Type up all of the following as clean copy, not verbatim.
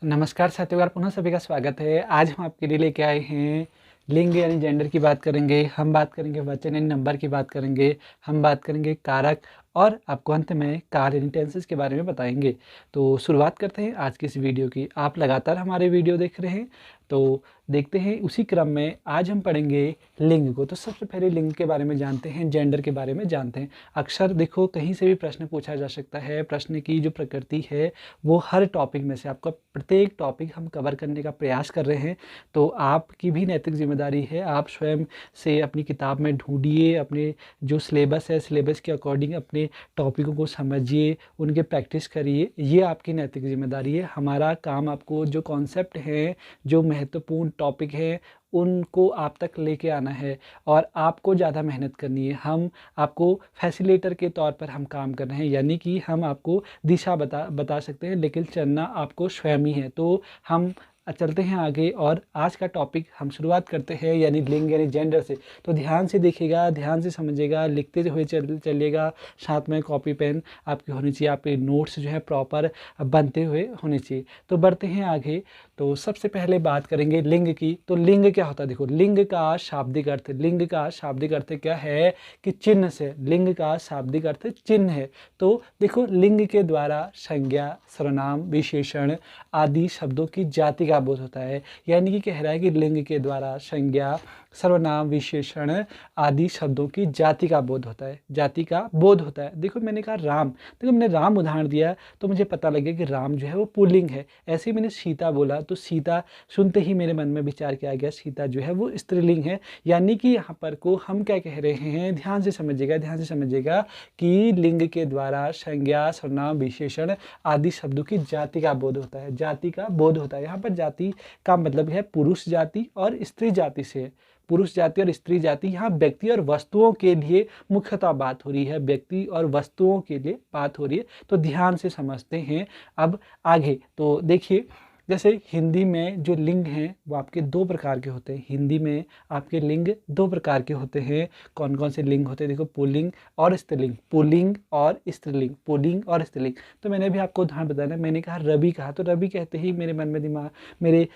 नमस्कार साथियों, एक बार पुनः सभी का स्वागत है। आज हम आपके लिए लेके आए हैं लिंग यानी जेंडर की बात करेंगे, हम बात करेंगे वचन यानी नंबर की बात करेंगे, हम बात करेंगे कारक और आपको अंत में काल यानी टेंसेस के बारे में बताएंगे। तो शुरुआत करते हैं आज की इस वीडियो की। आप लगातार हमारे वीडियो देख रहे हैं तो देखते हैं उसी क्रम में आज हम पढ़ेंगे लिंग को। तो सबसे पहले लिंग के बारे में जानते हैं, जेंडर के बारे में जानते हैं। अक्सर देखो कहीं से भी प्रश्न पूछा जा सकता है, प्रश्न की जो प्रकृति है वो हर टॉपिक में से आपका प्रत्येक टॉपिक हम कवर करने का प्रयास कर रहे हैं। तो आपकी भी नैतिक जिम्मेदारी है, आप स्वयं से अपनी किताब में ढूंढिए, अपने जो सिलेबस है सिलेबस के अकॉर्डिंग अपने टॉपिकों को समझिए, उनके प्रैक्टिस करिए। ये आपकी नैतिक जिम्मेदारी है। हमारा काम आपको जो कॉन्सेप्ट है, जो महत्वपूर्ण टॉपिक है, उनको आप तक लेके आना है और आपको ज़्यादा मेहनत करनी है। हम आपको फैसिलिटेटर के तौर पर हम काम कर रहे हैं, यानी कि हम आपको दिशा बता सकते हैं, लेकिन चलना आपको स्वयं ही है। तो हम चलते हैं आगे और आज का टॉपिक हम शुरुआत करते हैं यानी लिंग यानी जेंडर से। तो ध्यान से देखिएगा, ध्यान से समझिएगा, लिखते हुए चलिएगा, साथ में कॉपी पेन आपकी होनी चाहिए, आपके नोट्स जो है प्रॉपर बनते हुए होने चाहिए। तो बढ़ते हैं आगे। तो सबसे पहले बात करेंगे लिंग की। तो लिंग क्या होता है? देखो, लिंग का शाब्दिक अर्थ, लिंग का शाब्दिक अर्थ क्या है कि चिन्ह से। लिंग का शाब्दिक अर्थ चिन्ह है। तो देखो, लिंग के द्वारा संज्ञा, सर्वनाम, विशेषण आदि शब्दों की जाति का बोध होता है। यानी कि कह रहा है कि लिंग के द्वारा संज्ञा, सर्वनाम, विशेषण आदि शब्दों की जाति का बोध होता है, जाति का बोध होता है। देखो, मैंने कहा राम, देखो मैंने राम उदाहरण दिया तो मुझे पता लग गया कि राम जो है वो पुल्लिंग है। ऐसे ही मैंने सीता बोला तो सीता सुनते ही मेरे मन में विचार किया गया सीता जो है वो स्त्रीलिंग है। यानी कि यहाँ पर को हम क्या कह रहे हैं, ध्यान से समझिएगा, ध्यान से समझिएगा कि लिंग के द्वारा संज्ञा, सर्वनाम, विशेषण आदि शब्दों की जाति का बोध होता है, जाति का बोध होता है। यहाँ पर जाति का मतलब है पुरुष जाति और स्त्री जाति से। पुरुष जाति और स्त्री जाति, यहाँ व्यक्ति और वस्तुओं के लिए मुख्यतः बात हो रही है, व्यक्ति और वस्तुओं के लिए बात हो रही है। तो ध्यान से समझते हैं अब आगे। तो देखिए, जैसे हिंदी में जो लिंग हैं वो आपके दो प्रकार के होते हैं। हिंदी में आपके लिंग दो प्रकार के होते हैं। कौन कौन से लिंग होते हैं? देखो, पुल्लिंग और स्त्रीलिंग, पुल्लिंग और स्त्रीलिंग, पुल्लिंग और स्त्रीलिंग। तो मैंने भी आपको उदाहरण बताया, मैंने कहा रवि कहा तो रवि कहते ही मेरे मन में मेरे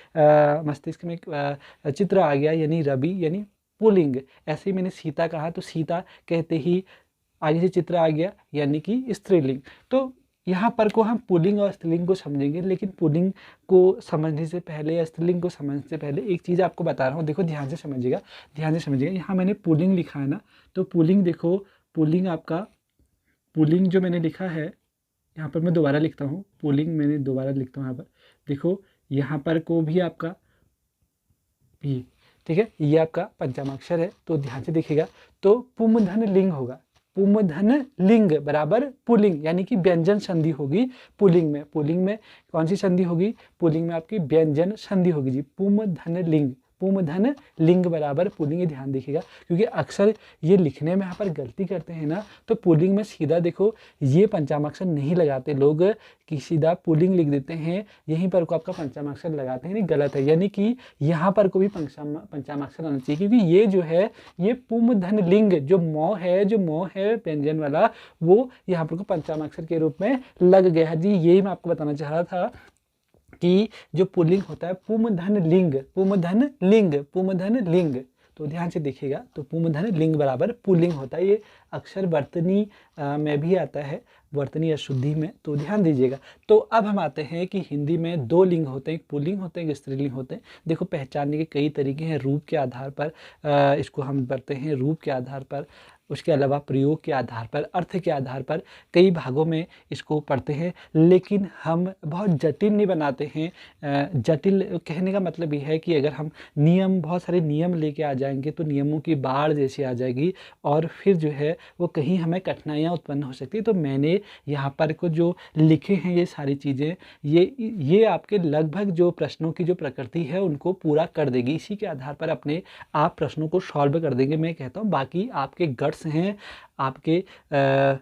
मस्तिष्क में एक चित्र आ गया, यानी रवि यानी पुल्लिंग। ऐसे ही मैंने सीता कहा तो सीता कहते ही आगे से चित्र आ गया, यानी कि स्त्रीलिंग। तो यहाँ पर को हम पुल्लिंग और स्त्रीलिंग को समझेंगे, लेकिन पुल्लिंग को समझने से पहले या स्त्रीलिंग को समझने से पहले एक चीज़ आपको बता रहा हूँ। देखो, ध्यान से समझिएगा, ध्यान से समझिएगा। यहाँ मैंने पुल्लिंग लिखा है ना, तो पुल्लिंग देखो, पुल्लिंग आपका, पुल्लिंग जो मैंने लिखा है यहाँ पर मैं दोबारा लिखता हूँ, पुल्लिंग मैंने दोबारा लिखता हूँ यहाँ पर। देखो, यहाँ पर को भी आपका भी, ठीक है, ये आपका पंचमाक्षर है। तो ध्यान से देखिएगा, तो पुमधन लिंग होगा, पुमधन लिंग बराबर पुल्लिंग, यानी कि व्यंजन संधि होगी पुल्लिंग में। पुल्लिंग में कौन सी संधि होगी? पुल्लिंग में आपकी व्यंजन संधि होगी जी, पुमधन लिंग, पुमधन लिंग बराबर पुल्लिंग। ये ध्यान देखिएगा, क्योंकि अक्सर ये लिखने में यहाँ पर गलती करते हैं ना, तो पुल्लिंग में सीधा देखो ये पंचमाक्षर नहीं लगाते लोग, कि सीधा पुल्लिंग लिख देते हैं, यहीं पर को आपका पंचमाक्षर लगाते हैं, नहीं, गलत है। यानी कि यहाँ पर को भी पंचमाक्षर आना चाहिए, क्योंकि ये जो है ये पुमधन लिंग, जो मौ है, जो मौ है व्यंजन वाला, वो यहाँ पर को पंचमाक्षर के रूप में लग गया है जी। यही मैं आपको बताना चाह रहा था कि जो पुल्लिंग होता है पुमधन लिंग, पुमधन लिंग, पुमधन लिंग। तो ध्यान से देखिएगा, तो पुमधन लिंग बराबर पुल्लिंग होता है। ये अक्सर वर्तनी में भी आता है, वर्तनी या शुद्धि में, तो ध्यान दीजिएगा। तो अब हम आते हैं कि हिंदी में दो लिंग होते हैं, एक पुल्लिंग होते हैं, एक स्त्रीलिंग होते हैं। देखो, पहचानने के कई तरीके हैं। रूप के आधार पर इसको हम पढ़ते हैं, रूप के आधार पर, उसके अलावा प्रयोग के आधार पर, अर्थ के आधार पर, कई भागों में इसको पढ़ते हैं, लेकिन हम बहुत जटिल नहीं बनाते हैं। जटिल कहने का मतलब ये है कि अगर हम नियम, बहुत सारे नियम लेके आ जाएंगे तो नियमों की बाढ़ जैसी आ जाएगी और फिर जो है वो कहीं हमें कठिनाइयाँ उत्पन्न हो सकती है। तो मैंने यहाँ पर को जो लिखे हैं ये सारी चीज़ें, ये आपके लगभग जो प्रश्नों की जो प्रकृति है उनको पूरा कर देगी। इसी के आधार पर अपने आप प्रश्नों को सॉल्व कर देंगे। मैं कहता हूँ बाकी आपके गट्स हैं, आपके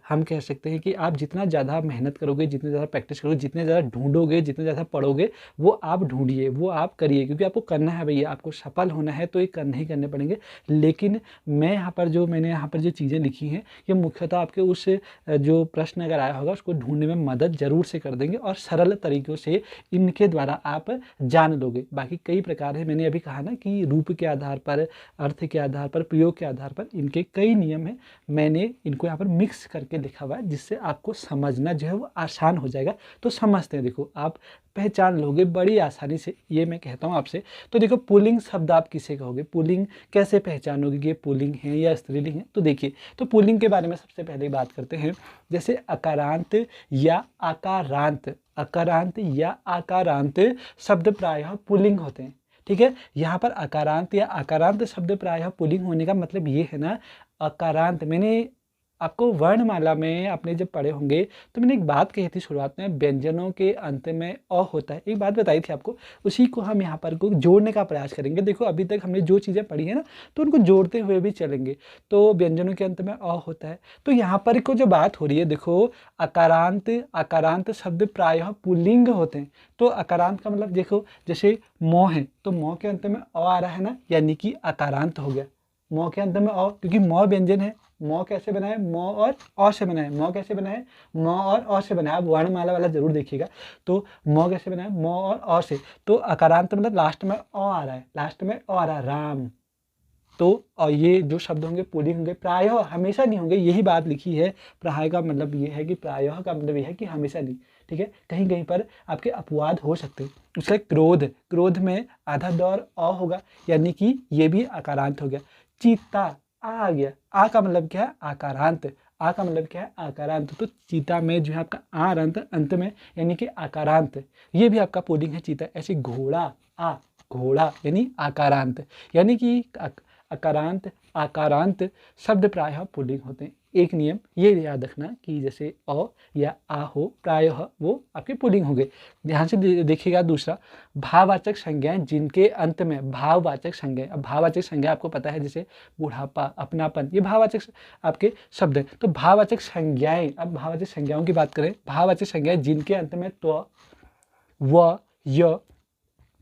हम कह सकते हैं कि आप जितना ज़्यादा मेहनत करोगे, जितनी ज़्यादा प्रैक्टिस करोगे, जितने ज़्यादा ढूंढोगे, जितने ज़्यादा पढ़ोगे, वो आप ढूंढिए, वो आप करिए, क्योंकि आपको करना है भैया, आपको सफल होना है तो ये करने ही करने पड़ेंगे। लेकिन मैंने यहाँ पर जो चीज़ें लिखी हैं ये मुख्यतः आपके उस जो प्रश्न अगर आया होगा उसको ढूंढने में मदद जरूर से कर देंगे और सरल तरीक़ों से इनके द्वारा आप जान लोगे। बाकी कई प्रकार है, मैंने अभी कहा ना कि रूप के आधार पर, अर्थ के आधार पर, प्रयोग के आधार पर इनके कई नियम हैं। मैंने इनको यहाँ पर मिक्स करके लिखा हुआ है जिससे आपको समझना जो है वो आसान हो जाएगा। तो समझते हैं, देखो आप पहचान लोगे बड़ी आसानी से, ये मैं कहता हूँ आपसे। तो देखो पुल्लिंग शब्द आप किसे कहोगे, पुल्लिंग कैसे पहचानोगे कि ये पुल्लिंग है या स्त्रीलिंग है। तो देखिए, तो पुल्लिंग के बारे में सबसे पहले बात करते हैं। जैसे अकारांत या आकारांत, अकारांत या आकारांत शब्द प्रायः पुल्लिंग होते हैं। ठीक है, यहाँ पर अकारांत या आकारांत शब्द प्रायः पुल्लिंग होने का मतलब ये है ना, अकारांत, मैंने आपको वर्णमाला में आपने जब पढ़े होंगे तो मैंने एक बात कही थी शुरुआत में, व्यंजनों के अंत में अ होता है, एक बात बताई थी आपको, उसी को हम यहाँ पर को जोड़ने का प्रयास करेंगे। देखो अभी तक हमने जो चीज़ें पढ़ी है ना, तो उनको जोड़ते हुए भी चलेंगे। तो व्यंजनों के अंत में अ होता है, तो यहाँ पर को जो बात हो रही है, देखो अकारांत, अकारांत शब्द प्रायः पुल्लिंग होते हैं। तो अकारांत का मतलब देखो, जैसे मौ है तो मौ के अंत में अ आ रहा है ना, यानी कि अकारांत हो गया। मौ के अंत में अ, क्योंकि मौ व्यंजन है। मौ कैसे बना है, मौ और अ से बना है। मौ कैसे बना है, मौ और अ से बना है। आप वर्णमाला वाला जरूर देखिएगा। तो मौ कैसे बना है, मौ और अ से। तो अकारांत मतलब लास्ट में अ आ रहा है, लास्ट में अ आ रहा है, राम। तो और ये जो शब्द होंगे पुल्लिंग होंगे, प्रायः हमेशा नहीं होंगे, यही बात लिखी है। प्रायः का मतलब ये है कि, प्रायः का मतलब ये है कि हमेशा नहीं। ठीक है, कहीं कहीं पर आपके अपवाद हो सकते हैं। उसका क्रोध, क्रोध में आधा दौर अ होगा, यानी कि ये भी आकारांत हो गया। चीता आ गया, आ का मतलब क्या है, आकारांत। आ का मतलब क्या है, आकारांत। तो चीता में जो है आपका आर अंत में, यानी कि आकारांत, ये भी आपका पुल्लिंग है चीता। ऐसे घोड़ा, आ, घोड़ा यानी आकारांत, यानी कि अकारांत, आकारांत शब्द प्रायः पुल्लिंग होते हैं। एक नियम ये याद रखना कि जैसे अ या आ हो, प्रायः वो आपके पुल्लिंग होंगे। ध्यान से देखिएगा। दूसरा, भाववाचक संज्ञाएं जिनके अंत में, भाववाचक संज्ञाएं, अब भाववाचक संज्ञा आपको पता है, जैसे बुढ़ापा, अपनापन, ये भाववाचक आपके शब्द हैं। तो भाववाचक संज्ञाएं, अब भाववाचक संज्ञाओं की बात करें, भाववाचक संज्ञाएं जिनके अंत में त्व, व, य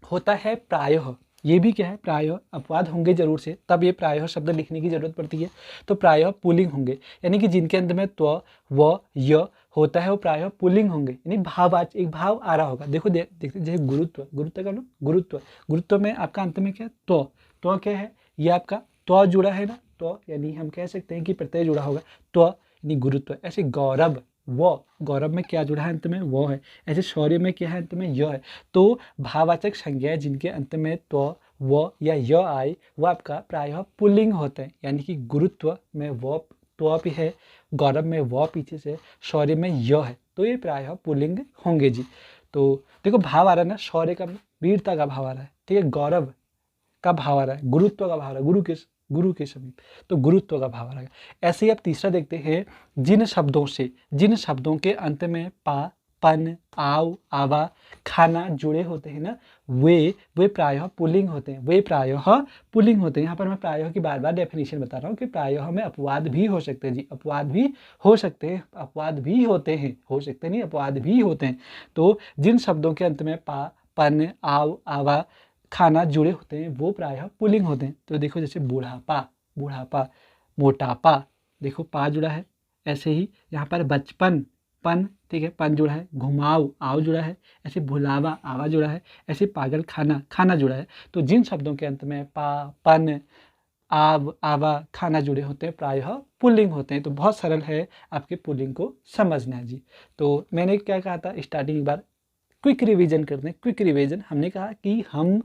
होता है प्रायः, ये भी क्या है, प्रायः अपवाद होंगे जरूर से, तब ये प्रायः शब्द लिखने की जरूरत पड़ती है। तो प्रायः पुल्लिंग होंगे, यानी कि जिनके अंत में त्व, व, य होता है वो प्रायः पुल्लिंग होंगे, यानी भाववाचक, एक भाव आ रहा होगा। देखो देखते जैसे गुरुत्व, गुरुत्व का मतलब गुरुत्व, गुरुत्व में आपका अंत में क्या है, त्व, त्व क्या है, ये आपका त्व जुड़ा है ना, त्व यानी हम कह सकते हैं कि प्रत्यय जुड़ा होगा, त्व यानी गुरुत्व। ऐसे गौरव, व, गौरव में क्या जुड़ा है, अंत में वो है। ऐसे शौर्य में क्या है, अंत में य है। तो भाववाचक संज्ञाएं जिनके अंत में त्व, व या य आए, वह आपका प्रायः पुल्लिंग होते हैं, यानी कि गुरुत्व में व, त्व भी है, गौरव में व पीछे से, शौर्य में य है, तो ये प्रायः पुल्लिंग होंगे जी। तो देखो भाव आ रहा है ना, शौर्य का वीरता का भाव आ रहा है, ठीक है, गौरव का भाव आ रहा है, गुरुत्व का भाव आ रहा है, गुरु के समीप, तो गुरुत्व का भाव आ रहा है। ऐसे ही आप तीसरा देखते हैं, जिन शब्दों से, जिन शब्दों के अंत में पा, पन, आव, आवा, खाना जुड़े होते हैं ना, वे प्रायः पुल्लिंग होते हैं, वे प्रायः पुल्लिंग होते हैं। यहाँ पर मैं प्रायः की बार बार डेफिनेशन बता रहा हूँ कि प्रायः में अपवाद भी हो सकते हैं जी, अपवाद भी हो सकते हैं, अपवाद भी होते हैं, हो सकते नहीं, अपवाद भी होते हैं। तो जिन शब्दों के अंत में पा, पन, आव, आवा, खाना जुड़े होते हैं वो प्रायः पुल्लिंग होते हैं। तो देखो जैसे बुढ़ापा, बुढ़ापा, मोटापा, देखो पा जुड़ा है। ऐसे ही यहाँ पर बचपन, पन, ठीक है, पन जुड़ा है। घुमाव, आव जुड़ा है। ऐसे भुलावा, आवा जुड़ा है। ऐसे पागल खाना, खाना जुड़ा है। तो जिन शब्दों के अंत में पा, पन, आव, आवा, खाना जुड़े होते हैं प्रायः पुल्लिंग होते हैं। तो बहुत सरल है आपके पुल्लिंग को समझना है जी। तो मैंने क्या कहा था स्टार्टिंग, एक बार क्विक रिवीजन करते हैं। क्विक रिवीजन, हमने कहा कि हम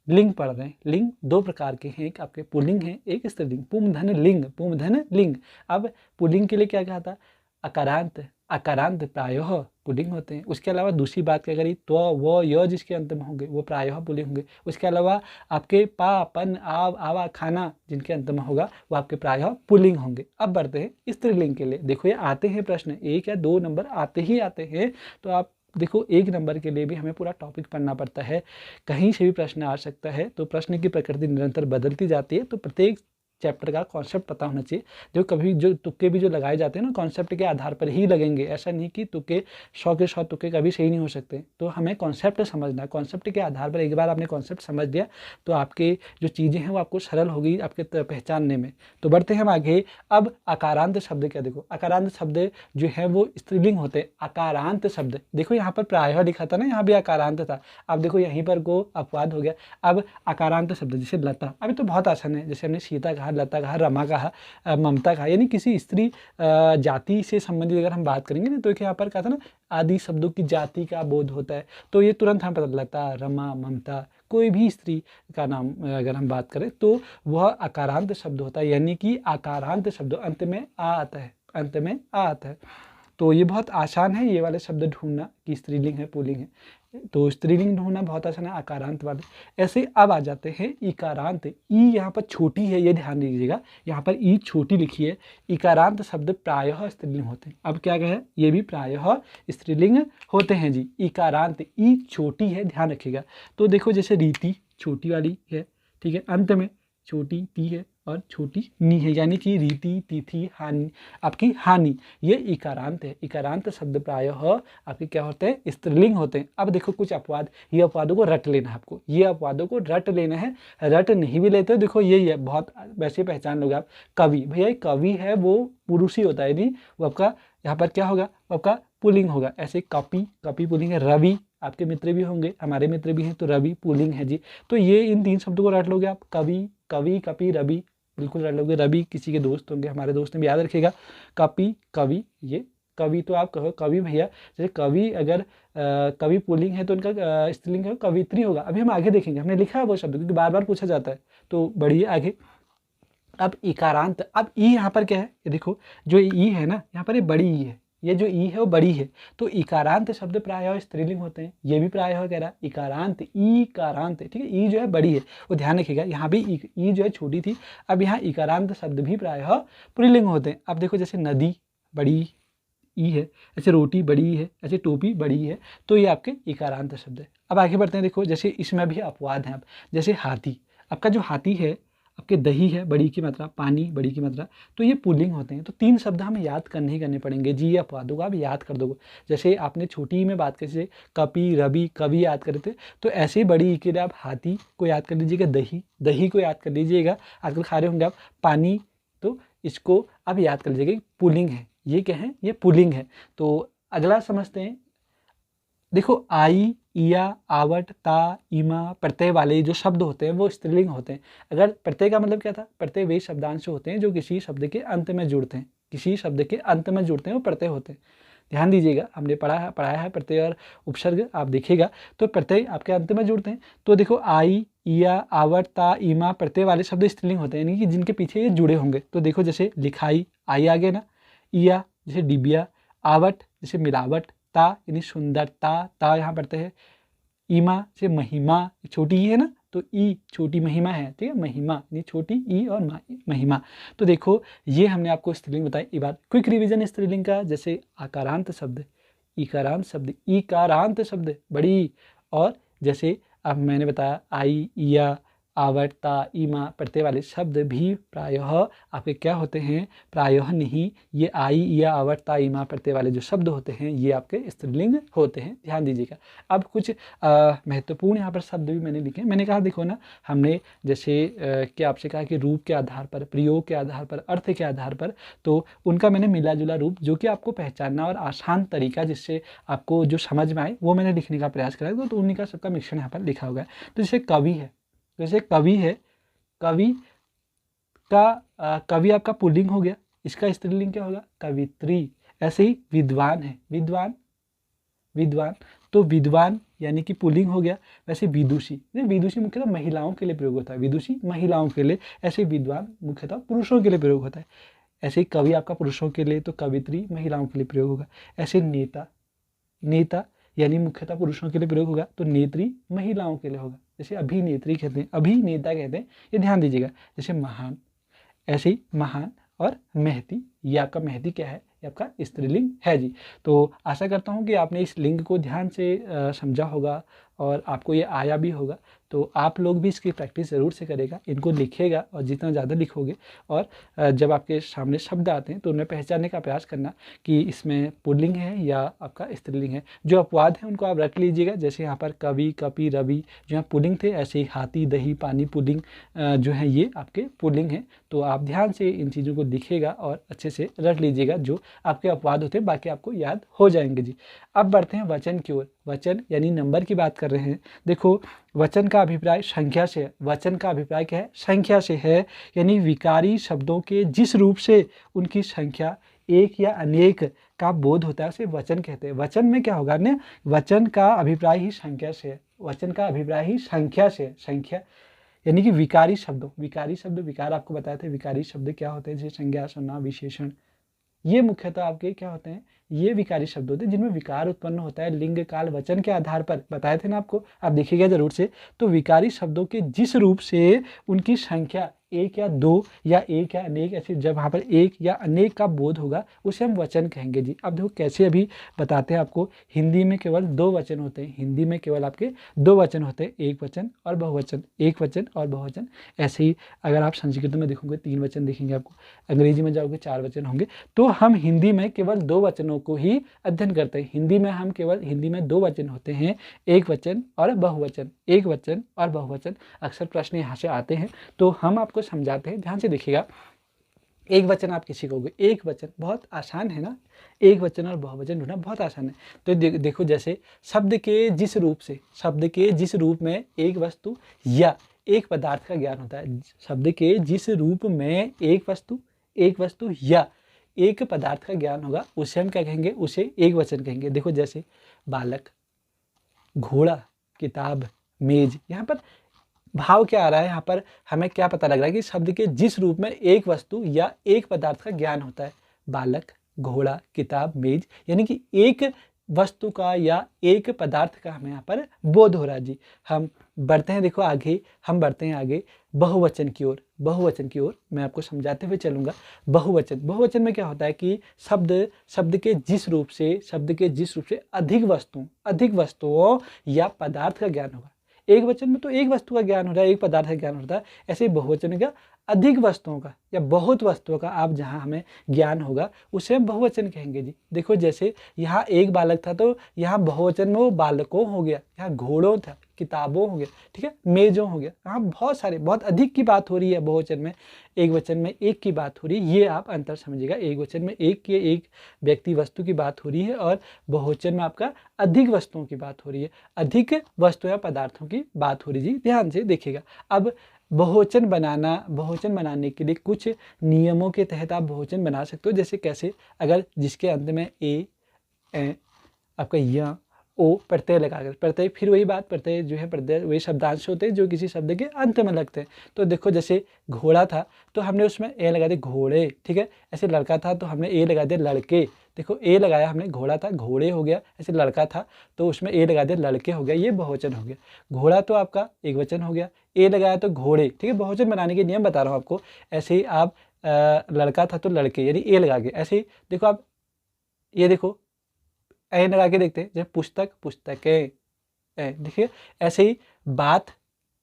लिंग पढ़ रहे हैं। लिंग दो प्रकार के हैं, एक आपके पुल्लिंग है, एक स्त्रीलिंग, पुंधन लिंग, पुंधन लिंग। अब पुल्लिंग के लिए क्या कहा था, अकारांत, अकारांत प्रायः पुल्लिंग होते हैं। उसके अलावा दूसरी बात क्या करी, त्व, व, य जिसके अंत में होंगे वो प्रायः पुल्लिंग होंगे। उसके अलावा आपके पा, पन, आव, आवा, खाना जिनके अंत में होगा वो आपके प्रायः पुल्लिंग होंगे। अब बढ़ते हैं स्त्रीलिंग के लिए। देखो ये आते हैं प्रश्न, 1 या 2 नंबर आते ही आते हैं। तो आप देखो 1 नंबर के लिए भी हमें पूरा टॉपिक पढ़ना पड़ता है, कहीं से भी प्रश्न आ सकता है। तो प्रश्न की प्रकृति निरंतर बदलती जाती है, तो प्रत्येक चैप्टर का कॉन्सेप्ट पता होना चाहिए। जो कभी जो तुक्के भी जो लगाए जाते हैं ना कॉन्सेप्ट के आधार पर ही लगेंगे, ऐसा नहीं कि तुक्के 100 के 100 तुक्के कभी सही नहीं हो सकते। तो हमें कॉन्सेप्ट समझना है, कॉन्सेप्ट के आधार पर एक बार आपने कॉन्सेप्ट समझ लिया तो आपके जो चीज़ें हैं वो आपको सरल होगी आपके पहचानने में। तो बढ़ते हैं हम आगे। अब आकारांत शब्द क्या, देखो आकारांत शब्द जो है वो स्त्रीलिंग होते हैं। आकारांत शब्द देखो यहाँ पर प्रायः लिखा था ना, यहाँ भी आकारांत था, अब देखो यहीं पर को अपवाद हो गया। अब आकारांत शब्द जैसे लता, अभी तो बहुत आसान है, जैसे हमने सीता कहा, लता कहा, रमा कहा, ममता कहा, यानी किसी स्त्री जाति से संबंधित अगर हम बात करेंगे ना तो यहाँ पर कहा था ना आदि शब्दों की जाति का बोध होता है, तो ये तुरंत हम पता लता, रमा, ममता, कोई भी स्त्री का नाम अगर हम बात करें तो वह आकारांत शब्द होता है, यानी कि आकारांत शब्द अंत में आ आता है, अंत में आ आता है। तो ये बहुत आसान है ये वाले शब्द ढूंढना कि स्त्रीलिंग है पुल्लिंग है, तो स्त्रीलिंग ढूंढना बहुत आसान है आकारांत वाले। ऐसे अब आ जाते हैं इकारांत। ई यहाँ पर छोटी है, ये ध्यान दीजिएगा, यहाँ पर ई छोटी लिखी है। इकारांत शब्द प्रायः स्त्रीलिंग होते हैं। अब क्या कहे, ये भी प्रायः स्त्रीलिंग होते हैं जी। इकारांत ई छोटी है, ध्यान रखिएगा। तो देखो जैसे रीति छोटी वाली है, ठीक है, अंत में छोटी ती है और छोटी नी है, यानी कि रीति, तिथि, हानि, आपकी हानि, ये इकारांत है। इकारांत शब्द प्रायः आपके क्या होते हैं, स्त्रीलिंग होते हैं। अब देखो कुछ अपवाद, ये अपवादों को रट लेना है आपको, ये अपवादों को रट लेना है। रट नहीं भी लेते हो देखो यही है, बहुत वैसे पहचान लोगे आप। कवि, भैया कवि है वो पुरुष ही होता है, नहीं वो आपका यहाँ पर क्या होगा, वो आपका पुल्लिंग होगा। ऐसे कपि, कपि पुल्लिंग है। रवि, आपके मित्र भी होंगे, हमारे मित्र भी हैं, तो रवि पुल्लिंग है जी। तो ये इन 3 शब्दों को रट लोगे आप, कवि, कवि, कपि, रवि, बिल्कुल रट लोगे। रवि किसी के दोस्त होंगे, हमारे दोस्त ने भी याद रखिएगा। कपि, कवि, ये कवि तो आप कहो कवि भैया, जैसे कवि अगर कवि पुल्लिंग है तो उनका स्त्रीलिंग है कवित्री होगा। अभी हम आगे देखेंगे, हमने लिखा है वो शब्द क्योंकि बार बार पूछा जाता है, तो बढ़िए आगे। अब इकारांत, अब ई यहाँ पर क्या है, ये देखो जो ई है ना यहाँ पर ये बड़ी ई है, ये जो ई है वो बड़ी है, तो इकारांत शब्द प्रायः स्त्रीलिंग होते हैं। ये भी प्रायः कह रहा है इकारांत, ईकारांत, ठीक है, ई जो है बड़ी है, वो ध्यान रखिएगा। यहाँ भी ई जो है छोटी थी, अब यहाँ इकारांत शब्द भी प्रायः पुल्लिंग होते हैं। अब देखो जैसे नदी बड़ी ई है, ऐसे रोटी बड़ी ई है, ऐसे टोपी बड़ी है, तो ये आपके इकारांत शब्द है। अब आगे बढ़ते हैं, देखो जैसे इसमें भी अपवाद हैं। अब जैसे हाथी, आपका जो हाथी है, आपके दही है बड़ी की मात्रा, पानी बड़ी की मात्रा, तो ये पुल्लिंग होते हैं। तो 3 शब्द हमें याद करने ही करने पड़ेंगे जी, ये अपवादों को आप याद कर दोगे। जैसे आपने छोटी ई में बात करी, जैसे कपि, रवि, कवि याद करे थे, तो ऐसे ही बड़ी ई के लिए आप हाथी को याद कर लीजिएगा, दही, दही को याद कर लीजिएगा, आजकल खा रहे होंगे आप, पानी, तो इसको आप याद कर लीजिएगा पुल्लिंग है। ये क्या है, ये पुल्लिंग है। तो अगला समझते हैं, देखो आई, इया, आवट, ता, इमा, प्रत्यय वाले जो शब्द होते हैं वो स्त्रीलिंग होते हैं। अगर प्रत्यय का मतलब क्या था, प्रत्यय वे शब्दांश होते हैं जो किसी शब्द के अंत में जुड़ते हैं, किसी शब्द के अंत में जुड़ते हैं वो प्रत्यय होते हैं। ध्यान दीजिएगा, हमने पढ़ाया है प्रत्यय और उपसर्ग, आप देखिएगा तो प्रत्यय आपके अंत में जुड़ते हैं। तो देखो आई, इया, आवट, ता, इमा, प्रत्यय वाले शब्द स्त्रीलिंग होते हैं, यानी कि जिनके पीछे ये जुड़े होंगे। तो देखो जैसे लिखाई, आई आ गया ना, इया जैसे डिबिया, आवट जैसे मिलावट, ता यानी सुंदरता, ता यहाँ पढ़ते हैं, ईमा से महिमा, छोटी ई है ना तो ई छोटी महिमा है, ठीक है, महिमा यानी छोटी ई और महिमा। तो देखो ये हमने आपको स्त्रीलिंग बताई। ये बात क्विक रिवीजन स्त्रीलिंग का, जैसे आकारांत शब्द, इकारांत शब्द, ईकारांत शब्द बड़ी, और जैसे अब मैंने बताया आई, इया, आवट, ता, ईमा, प्रत्यय वाले शब्द भी प्रायः आपके क्या होते हैं, प्रायः नहीं, ये आई, इया, आवट, ता, ईमा, प्रत्यय वाले जो शब्द होते हैं ये आपके स्त्रीलिंग होते हैं, ध्यान दीजिएगा। अब कुछ महत्वपूर्ण यहाँ पर शब्द भी मैंने लिखे, मैंने कहा देखो ना, हमने जैसे क्या आपसे कहा कि रूप के आधार पर, प्रयोग के आधार पर, अर्थ के आधार पर, तो उनका मैंने मिला जुला रूप जो कि आपको पहचानना और आसान तरीका जिससे आपको जो समझ में आए वो मैंने लिखने का प्रयास करा, तो उन्हीं का सबका मिश्रण यहाँ पर लिखा होगा। तो जैसे कवि है, जैसे कवि है, कवि का कवि आपका पुल्लिंग हो गया, इसका स्त्रीलिंग क्या होगा, कवित्री। ऐसे ही विद्वान है, विद्वान, विद्वान, तो विद्वान यानी कि पुल्लिंग हो गया। वैसे विदुषी, विदुषी मुख्यतः महिलाओं के लिए प्रयोग होता है, विदुषी महिलाओं के लिए, ऐसे विद्वान मुख्यतः पुरुषों के लिए प्रयोग होता है। ऐसे ही कवि आपका पुरुषों के लिए, तो कवित्री महिलाओं के लिए प्रयोग होगा। ऐसे नेता, नेता यानी मुख्यतः पुरुषों के लिए प्रयोग होगा, तो नेत्री महिलाओं के लिए होगा। जैसे अभिनेत्री कहते हैं, अभिनेता कहते हैं, ये ध्यान दीजिएगा। जैसे महान, ऐसे ही महान, और महती, ये आपका महती क्या है, ये आपका स्त्रीलिंग है जी। तो आशा करता हूँ कि आपने इस लिंग को ध्यान से समझा होगा और आपको ये आया भी होगा। तो आप लोग भी इसकी प्रैक्टिस ज़रूर से करेगा, इनको लिखेगा और जितना ज़्यादा लिखोगे और जब आपके सामने शब्द आते हैं तो उन्हें पहचानने का प्रयास करना कि इसमें पुल्लिंग है या आपका स्त्रीलिंग है। जो अपवाद हैं उनको आप रट लीजिएगा, जैसे यहाँ पर कवि, कपि, रवि जो है पुल्लिंग थे, ऐसे ही हाथी, दही, पानी पुल्लिंग जो है ये आपके पुल्लिंग हैं। तो आप ध्यान से इन चीज़ों को लिखिएगा और अच्छे से रट लीजिएगा जो आपके अपवाद होते हैं, बाकी आपको याद हो जाएंगे जी। अब बढ़ते हैं वचन की ओर। वचन यानी नंबर की बात कर रहे हैं। देखो वचन का अभिप्राय संख्या से है। वचन का अभिप्राय क्या है? संख्या से है, यानी विकारी शब्दों के जिस रूप से उनकी संख्या एक या अनेक का बोध होता है उसे वचन कहते हैं। वचन में क्या होगा ना, वचन का अभिप्राय ही संख्या से है। वचन का अभिप्राय ही संख्या से है। संख्या यानी कि विकारी शब्दों, विकारी शब्द, विकार आपको बताए थे विकारी शब्द क्या होते हैं, जैसे संज्ञा, संज्ञा, विशेषण, ये मुख्यतः आपके क्या होते हैं, ये विकारी शब्द होते हैं जिनमें विकार उत्पन्न होता है लिंग, काल, वचन के आधार पर। बताए थे ना आपको, आप देखिएगा जरूर से। तो विकारी शब्दों के जिस रूप से उनकी संख्या एक या दो या एक या अनेक, ऐसे जब वहाँ पर एक या अनेक का बोध होगा उसे हम वचन कहेंगे जी। अब देखो कैसे अभी बताते हैं आपको। हिंदी में केवल दो वचन होते हैं, हिंदी में केवल आपके दो वचन होते हैं, एक वचन और बहुवचन, एक वचन और बहुवचन। ऐसे ही अगर आप संस्कृत में देखोगे तीन वचन दिखेंगे आपको, अंग्रेजी में जाओगे चार वचन होंगे। तो हम हिंदी में केवल दो वचनों को ही अध्ययन करते हैं। हिंदी में हम केवल, हिंदी में दो वचन होते हैं, एक वचन और बहुवचन, एक वचन और बहुवचन। अक्सर प्रश्न यहाँ से आते हैं तो हम आपको समझाते हैं, ध्यान से देखिएगा। एक वचन आप किसी को, एक वचन बहुत आसान है ना, एक वचन और बहुवचन ढूंढना बहुत आसान है। तो देखो जैसे शब्द के जिस रूप से, शब्द के जिस रूप में एक वस्तु या एक पदार्थ का ज्ञान होता है। शब्द के जिस रूप में एक वस्तु या एक पदार्थ का ज्ञान होगा उसे हम क्या कहेंगे, उसे एक वचन कहेंगे। देखो जैसे बालक, घोड़ा, किताब, मेज। यहाँ पर भाव क्या आ रहा है, यहाँ पर हमें क्या पता लग रहा है कि शब्द के जिस रूप में एक वस्तु या एक पदार्थ का ज्ञान होता है, बालक, घोड़ा, किताब, मेज, यानी कि एक वस्तु का या एक पदार्थ का हमें यहाँ पर बोध हो रहा है जी। हम बढ़ते हैं, देखो आगे हम बढ़ते हैं आगे बहुवचन की ओर। बहुवचन की ओर मैं आपको समझाते हुए चलूंगा। बहुवचन में क्या होता है कि शब्द के जिस रूप से अधिक वस्तुओं या पदार्थ का ज्ञान होगा। एक वचन में तो एक वस्तु का ज्ञान हो रहा है, एक पदार्थ का ज्ञान होता है। ऐसे बहुवचन में क्या, अधिक वस्तुओं का या बहुत वस्तुओं का आप जहां हमें ज्ञान होगा उसे हम बहुवचन कहेंगे जी। देखो जैसे यहाँ एक बालक था तो यहाँ बहुवचन में वो बालकों हो गया, यहाँ घोड़ों था, किताबों हो गया, ठीक है, मेजों हो गया। यहाँ बहुत सारे, बहुत अधिक की बात हो रही है बहुवचन में, एक वचन में एक की बात हो रही है। ये आप अंतर समझिएगा, एक वचन में एक व्यक्ति वस्तु की बात हो रही है और बहुवचन में आपका अधिक वस्तुओं की बात हो रही है, अधिक वस्तु या पदार्थों की बात हो रही है जी। ध्यान से देखिएगा। अब बहुवचन बनाने के लिए कुछ नियमों के तहत आप बहुवचन बना सकते हो। जैसे कैसे, अगर जिसके अंत में ए आपका या ओ प्रत्यय लगाकर, प्रत्यय फिर वही बात, प्रत्यय जो है प्रत्यय वही शब्दांश होते हैं जो किसी शब्द के अंत में लगते हैं। तो देखो जैसे घोड़ा था तो हमने उसमें ए लगा दिया घोड़े, ठीक है। ऐसे लड़का था तो हमने ए लगा दिया लड़के, देखो ए लगाया हमने, घोड़ा था घोड़े हो गया। ऐसे लड़का था तो उसमें ए लगा दिया लड़के हो गया, ये बहुवचन हो गया। घोड़ा तो आपका एक वचन हो गया, ए लगाया तो घोड़े, ठीक है। बहुवचन बनाने के नियम बता रहा हूँ आपको। ऐसे ही आप लड़का था तो लड़के, यानी ए लगा के। ऐसे ही देखो आप, ये देखो ए लगा के देखते हैं, जब पुस्तक, पुस्तकें, देखिए। ऐसे ही बात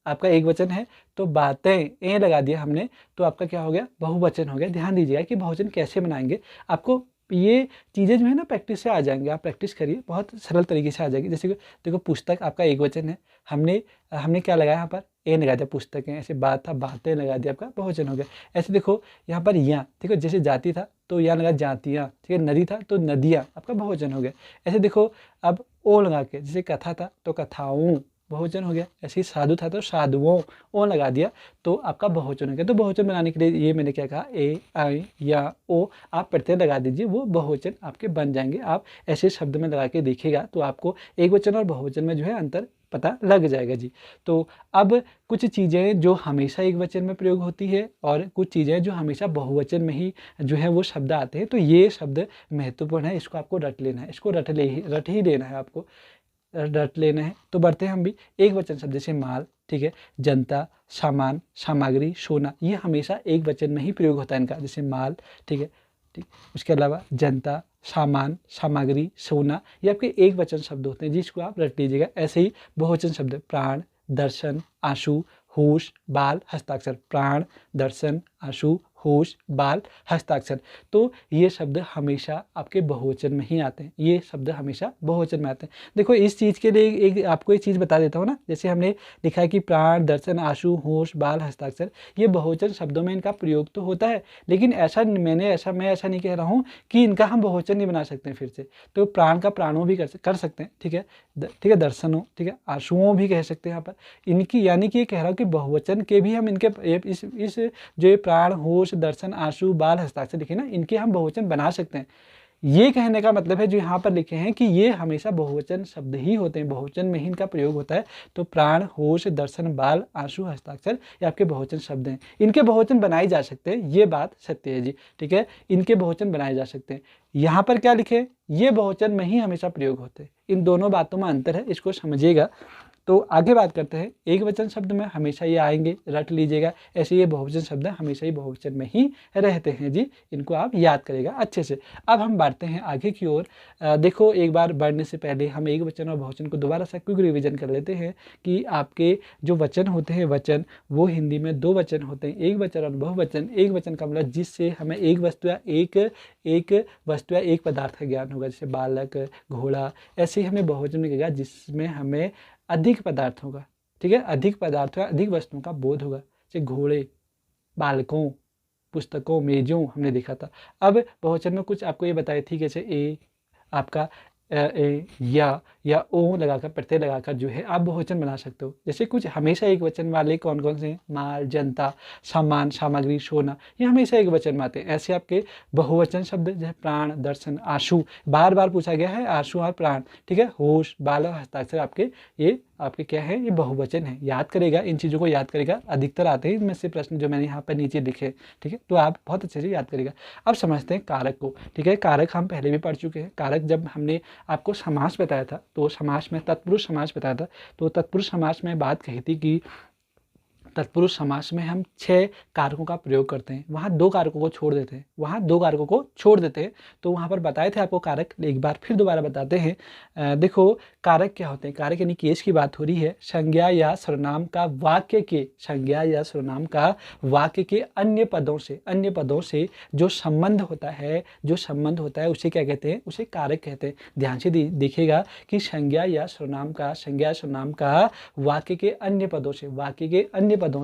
आपका एक वचन है तो बातें, ए लगा दिया हमने तो आपका क्या हो गया, बहुवचन हो गया। ध्यान दीजिएगा कि बहुवचन कैसे बनाएंगे, आपको ये चीज़ें जो है ना प्रैक्टिस से आ जाएंगे। आप प्रैक्टिस करिए, बहुत सरल तरीके से आ जाएगी। जैसे देखो पुस्तक आपका एक वचन है, हमने क्या लगाया यहाँ पर, ए लगा दिया, पुस्तकें। ऐसे बात था, बातें लगा दिया, आपका बहुवचन हो गया। ऐसे देखो यहाँ पर या, देखो जैसे जाति था तो यहाँ लगा जातियाँ, ठीक है। नदी था तो नदियाँ, आपका बहुवचन हो गया। ऐसे देखो अब ओ लगा के, जैसे कथा था तो कथाओं, बहुवचन हो गया। ऐसे ही साधु था तो साधुओं, ओ लगा दिया तो आपका बहुवचन हो गया। तो बहुवचन बनाने के लिए ये मैंने क्या कहा, ए, आई या ओ आप प्रत्यय लगा दीजिए, वो बहुवचन आपके बन जाएंगे। आप ऐसे शब्द में लगा के देखिएगा तो आपको एक वचन और बहुवचन में जो है अंतर पता लग जाएगा जी। तो अब कुछ चीज़ें जो हमेशा एक वचन में प्रयोग होती है और कुछ चीज़ें जो हमेशा बहुवचन में ही जो है वो शब्द आते हैं। तो ये शब्द महत्वपूर्ण है, इसको आपको रट लेना है, इसको रट ही लेना है, आपको रट लेना है। तो बढ़ते हैं हम भी एक वचन शब्द, जैसे माल, ठीक है, जनता, सामान, सामग्री, सोना, ये हमेशा एक वचन में ही प्रयोग होता है इनका। जैसे माल, ठीक है, ठीक। उसके अलावा जनता, सामान, सामग्री, सोना, ये आपके एक वचन शब्द होते हैं जिसको आप रट लीजिएगा। ऐसे ही बहुवचन शब्द प्राण, दर्शन, आशु, होश, बाल, हस्ताक्षर। प्राण, दर्शन, आशु, होश, बाल, हस्ताक्षर। तो ये शब्द हमेशा आपके बहुवचन में ही आते हैं, ये शब्द हमेशा बहुवचन में आते हैं। देखो इस चीज़ के लिए एक आपको एक चीज़ बता देता हूँ ना, जैसे हमने लिखा है कि प्राण, दर्शन, आशु, होश, बाल, हस्ताक्षर, ये बहुवचन शब्दों में इनका प्रयोग तो होता है, लेकिन मैं ऐसा नहीं कह रहा हूँ कि इनका हम बहुवचन नहीं बना सकते हैं फिर से। तो प्राण का प्राणों भी कर सकते हैं, ठीक है, ठीक है, दर्शनों, ठीक है, आशुओं भी कह सकते हैं यहाँ पर। इनकी यानी कि ये कह रहा हूँ कि बहुवचन के भी हम इनके इस जो ये प्राण, होश, दर्शन, आशु, बाल, हस्ताक्षर लिखे ना, इनके हम बहुवचन बना सकते हैं। ये कहने का मतलब है जो यहाँ पर लिखे हैं कि ये हमेशा बहुवचन शब्द ही होते हैं, बहुवचन में ही इनका प्रयोग होता है। तो प्राण, होश, दर्शन, बाल, आशु, हस्ताक्षर ये आपके बहुवचन शब्द हैं। इनके बहुवचन बनाए जा सकते हैं, ये बात सत्य है जी, ठीक है, इनके बहुवचन बनाए जा सकते हैं। यहाँ पर क्या लिखे, ये बहुवचन में ही हमेशा प्रयोग होते हैं। इन दोनों बातों में अंतर है, इसको समझिएगा। तो आगे बात करते हैं, एक वचन शब्द में हमेशा ये आएंगे, रट लीजिएगा। ऐसे ये बहुवचन शब्द हमेशा ही बहुवचन में ही रहते हैं जी, इनको आप याद करेगा अच्छे से। अब हम बढ़ते हैं आगे की ओर। देखो एक बार बढ़ने से पहले हम एक वचन और बहुवचन को दोबारा से क्विक रिवीजन कर लेते हैं कि आपके जो वचन होते हैं, वचन वो हिंदी में दो वचन होते हैं, एक वचन और बहुवचन। एक वचन का मतलब जिससे हमें एक वस्तु या एक पदार्थ का ज्ञान होगा, जैसे बालक, घोड़ा। ऐसे ही हमें बहुवचन में कहेगा जिसमें हमें अधिक पदार्थ होगा, ठीक है, अधिक पदार्थ या अधिक वस्तुओं का बोध होगा, जैसे घोड़े, बालकों, पुस्तकों, मेजों हमने देखा था। अब बहुवचन में कुछ आपको ये बताया थी, जैसे ए आपका ए या ओ लगाकर, प्रत्यय लगाकर जो है आप बहुवचन बना सकते हो। जैसे कुछ हमेशा एक वचन वाले कौन कौन से हैं, माल, जनता, सामान, सामग्री, सोना, ये हमेशा एक वचन में आते हैं। ऐसे आपके बहुवचन शब्द जैसे प्राण, दर्शन, आशु, बार बार पूछा गया है आशु और प्राण, ठीक है, होश, बाल और हस्ताक्षर आपके क्या है, ये बहुवचन है। याद करेगा, इन चीज़ों को याद करेगा, अधिकतर आते हैं इनमें से प्रश्न जो मैंने यहाँ पर नीचे लिखे, ठीक है, तो आप बहुत अच्छे से याद करेगा। अब समझते हैं कारक को, ठीक है, कारक हम पहले भी पढ़ चुके हैं। कारक जब हमने आपको समास बताया था, तो समास में तत्पुरुष समास बताया था, तो तत्पुरुष समास में बात कही थी कि तत्पुरुष समास में हम 6 कारकों का प्रयोग करते हैं, वहाँ 2 कारकों को छोड़ देते हैं, तो वहाँ पर बताए थे आपको कारक, एक बार फिर दोबारा बताते हैं। देखो कारक क्या होते हैं, कारक यानी केस की बात हो रही है, संज्ञा या सर्वनाम का वाक्य के अन्य पदों से जो संबंध होता है उसे क्या कहते हैं, उसे कारक कहते हैं। ध्यान से देखिएगा कि संज्ञा या सर्वनाम का वाक्य के अन्य पदों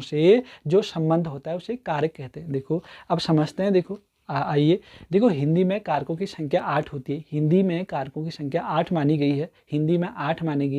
से जो संबंध होता है उसे कारक कहते हैं। देखो अब समझते हैं, देखो आइए, देखो हिंदी में कारकों की संख्या 8 होती है, हिंदी में कारकों की संख्या 8 मानी गई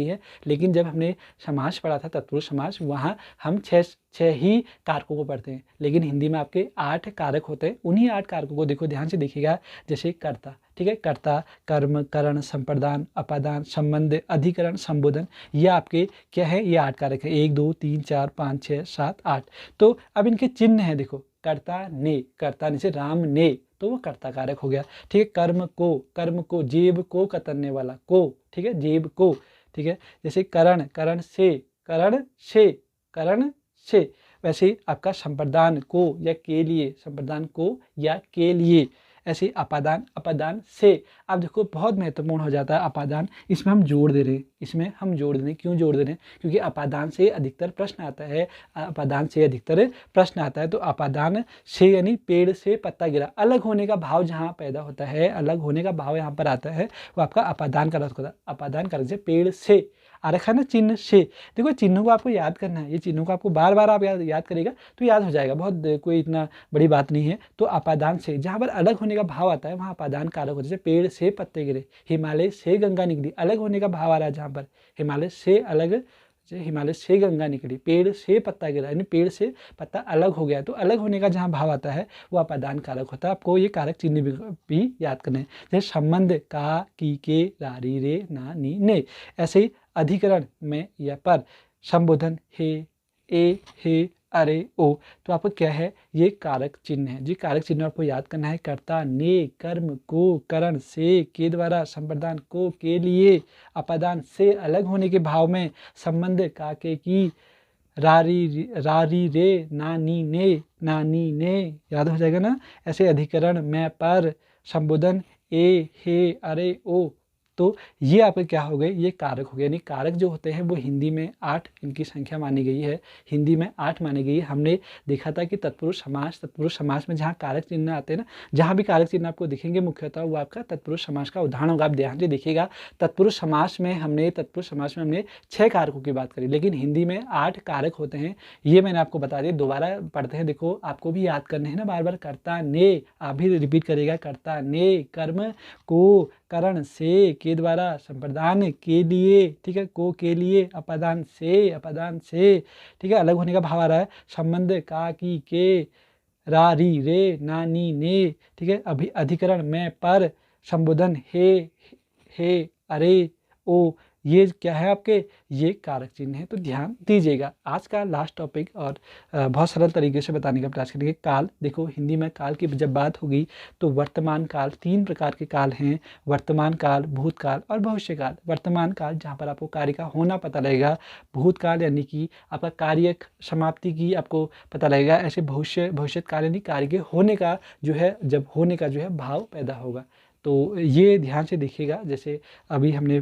है, लेकिन जब हमने समास पढ़ा था, तत्पुरुष समास, वहाँ हम 6 ही कारकों को पढ़ते हैं, लेकिन हिंदी में आपके 8 कारक होते हैं। उन्हीं 8 कारकों को देखो ध्यान से देखिएगा, जैसे कर्ता, ठीक है, कर्ता, कर्म, करण, संप्रदान, अपादान, संबंध, अधिकरण, संबोधन, ये आपके क्या है, ये 8 कारक है, 1 2 3 4 5 6 7 8। तो अब इनके चिन्ह है, देखो कर्ता ने से राम ने, तो वो कर्ता कारक हो गया, ठीक है। कर्म को जेब को कतरने वाला को, ठीक है, जेब को, ठीक है। जैसे करण से, वैसे ही आपका संप्रदान को या के लिए, ऐसे अपादान से। अब देखो बहुत महत्वपूर्ण हो जाता है अपादान, इसमें हम जोड़ दे रहे हैं, क्यों जोड़ दे रहे हैं, क्योंकि अपादान से अधिकतर प्रश्न आता है, तो अपादान से यानी पेड़ से पत्ता गिरा, अलग होने का भाव जहाँ पैदा होता है, अलग होने का भाव यहाँ पर आता है, वो आपका अपादान कारक होता है। अपादान कारक से पेड़ से आ रखा है ना, चिन्ह से। देखो चिन्हों को आपको याद करना है, ये चिन्हों को आपको बार बार आप याद करेगा तो याद हो जाएगा, बहुत कोई इतना बड़ी बात नहीं है। तो अपादान से जहाँ पर अलग होने का भाव आता है वहाँ अपादान कारक होता है। जैसे पेड़ से पत्ते गिरे, हिमालय से गंगा निकली, अलग होने का भाव आ रहा है जहाँ पर, हिमालय से गंगा निकली, पेड़ से पत्ता गिरा, यानी पेड़ से पत्ता अलग हो गया, तो अलग होने का जहाँ भाव आता है वो अपादान कारक होता है। आपको ये कारक चिन्ह भी याद करने हैं, जैसे संबंध का, की, के, रारी, रे, ना, नी, ने। ऐसे ही अधिकरण में या पर, संबोधन हे, ए, हे, अरे, ओ, तो आपको क्या है, ये कारक चिन्ह है जी। कारक चिन्ह आपको याद करना है, कर्ता ने, कर्म को, करण से, के द्वारा, संप्रदान को, के लिए, अपादान से अलग होने के भाव में, संबंध का, के, की, रारी, रे, नानी, ने, याद हो जाएगा ना। ऐसे अधिकरण में, पर, संबोधन ए, हे, अरे, ओ, तो ये आपके क्या हो गए, ये कारक हो गए। यानी कारक जो होते हैं वो हिंदी में 8 इनकी संख्या मानी गई है, हिंदी में 8 मानी गई है। हमने देखा था कि तत्पुरुष समास में जहाँ कारक चिन्ह आते हैं ना, जहाँ भी कारक चिन्ह आपको दिखेंगे मुख्यतः वो आपका तत्पुरुष समास का उदाहरण होगा। आप ध्यान से देखिएगा, तत्पुरुष समास में हमने 6 कारकों की बात करी, लेकिन हिंदी में 8 कारक होते हैं। ये मैंने आपको बता दिया, दोबारा पढ़ते हैं। देखो आपको भी याद करने हैं ना बार बार। कर्ता ने, आप भी रिपीट करेगा, कर्ता ने, कर्म को, करण से, के द्वारा, संप्रदान के लिए, ठीक है, को के लिए, अपादान से, ठीक है, अलग होने का भाव आ रहा है। संबंध का, की, के, रा, री, रे, ना, नी, ने, ठीक है, अभी अधिकरण में, पर, संबोधन हे, अरे, ओ, ये क्या है आपके, ये कारक चिन्ह है। तो ध्यान दीजिएगा। आज का लास्ट टॉपिक और बहुत सरल तरीके से बताने का प्रयास करेंगे। काल, देखो हिंदी में काल की जब बात होगी तो वर्तमान काल, 3 प्रकार के काल हैं, वर्तमान काल, भूतकाल और भविष्य काल। वर्तमान काल जहाँ पर आपको कार्य का होना पता लगेगा, भूतकाल यानी कि आपका कार्य समाप्ति की आपको पता लगेगा, ऐसे भविष्य काल यानी कार्य के होने का जो है, जब होने का जो है भाव पैदा होगा। तो ये ध्यान से देखिएगा। जैसे अभी हमने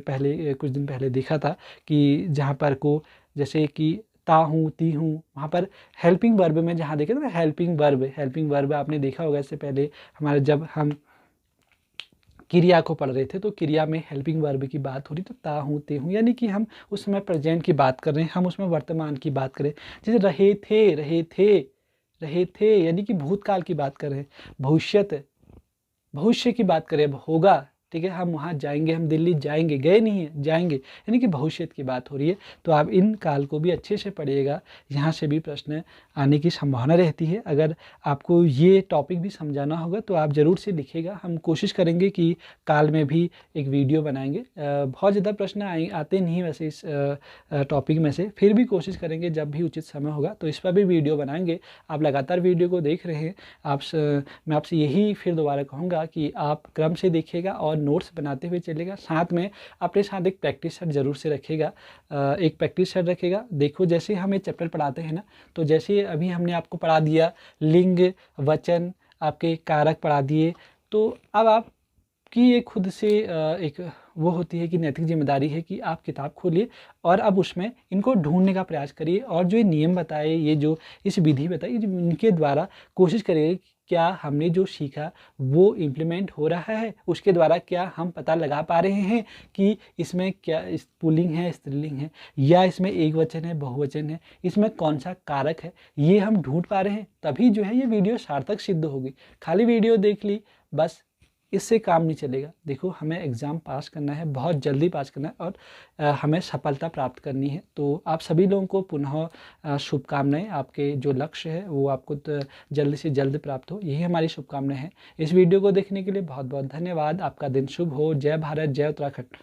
कुछ दिन पहले देखा था कि जहाँ पर को, जैसे कि ता हूँ, ती हूँ, वहाँ पर हेल्पिंग वर्ब में जहाँ देखे ना, हेल्पिंग वर्ब आपने देखा होगा। इससे पहले हमारे जब हम क्रिया को पढ़ रहे थे तो क्रिया में हेल्पिंग वर्ब की बात हो रही, तो ता हूँ, ते हूँ, यानी कि हम उस समय प्रेजेंट की बात कर रहे हैं, हम उसमें वर्तमान की बात करें। जैसे रहे थे यानी कि भूतकाल की बात कर रहे हैं। भविष्य की बात करें, अब होगा, ठीक है, हम वहाँ जाएंगे, हम दिल्ली जाएंगे, गए नहीं है, जाएंगे, यानी कि भविष्य की बात हो रही है। तो आप इन काल को भी अच्छे से पढ़िएगा, यहाँ से भी प्रश्न आने की संभावना रहती है। अगर आपको ये टॉपिक भी समझाना होगा तो आप ज़रूर से लिखिएगा। हम कोशिश करेंगे कि काल में भी एक वीडियो बनाएंगे। बहुत ज़्यादा प्रश्न आते नहीं वैसे इस टॉपिक में से, फिर भी कोशिश करेंगे जब भी उचित समय होगा तो इस पर भी वीडियो बनाएंगे। आप लगातार वीडियो को देख रहे हैं, मैं आपसे यही फिर दोबारा कहूँगा कि आप क्रम से देखिएगा और नोट्स बनाते हुए चलेगा। साथ में अपने साथ एक प्रैक्टिस सेट जरूर से रखेगा, एक प्रैक्टिस सेट रखेगा। देखो जैसे हम ये चैप्टर पढ़ाते हैं ना, तो जैसे अभी हमने आपको पढ़ा दिया लिंग, वचन, आपके कारक पढ़ा दिए, तो अब आपकी ये खुद से एक वो होती है कि नैतिक जिम्मेदारी है कि आप किताब खोलिए और अब उसमें इनको ढूंढने का प्रयास करिए, और जो ये नियम बताए, ये जो इस विधि बताई, इनके द्वारा कोशिश करिए क्या हमने जो सीखा वो इम्प्लीमेंट हो रहा है, उसके द्वारा क्या हम पता लगा पा रहे हैं कि इसमें क्या पुल्लिंग है, स्त्रीलिंग है, या इसमें एक वचन है, बहुवचन है, इसमें कौन सा कारक है, ये हम ढूंढ पा रहे हैं। तभी जो है ये वीडियो सार्थक सिद्ध होगी। खाली वीडियो देख ली बस, इससे काम नहीं चलेगा। देखो हमें एग्ज़ाम पास करना है, बहुत जल्दी पास करना है, और हमें सफलता प्राप्त करनी है। तो आप सभी लोगों को पुनः शुभकामनाएं। आपके जो लक्ष्य है वो आपको जल्द से जल्द प्राप्त हो, यही हमारी शुभकामनाएं हैं। इस वीडियो को देखने के लिए बहुत बहुत धन्यवाद। आपका दिन शुभ हो। जय भारत, जय उत्तराखंड।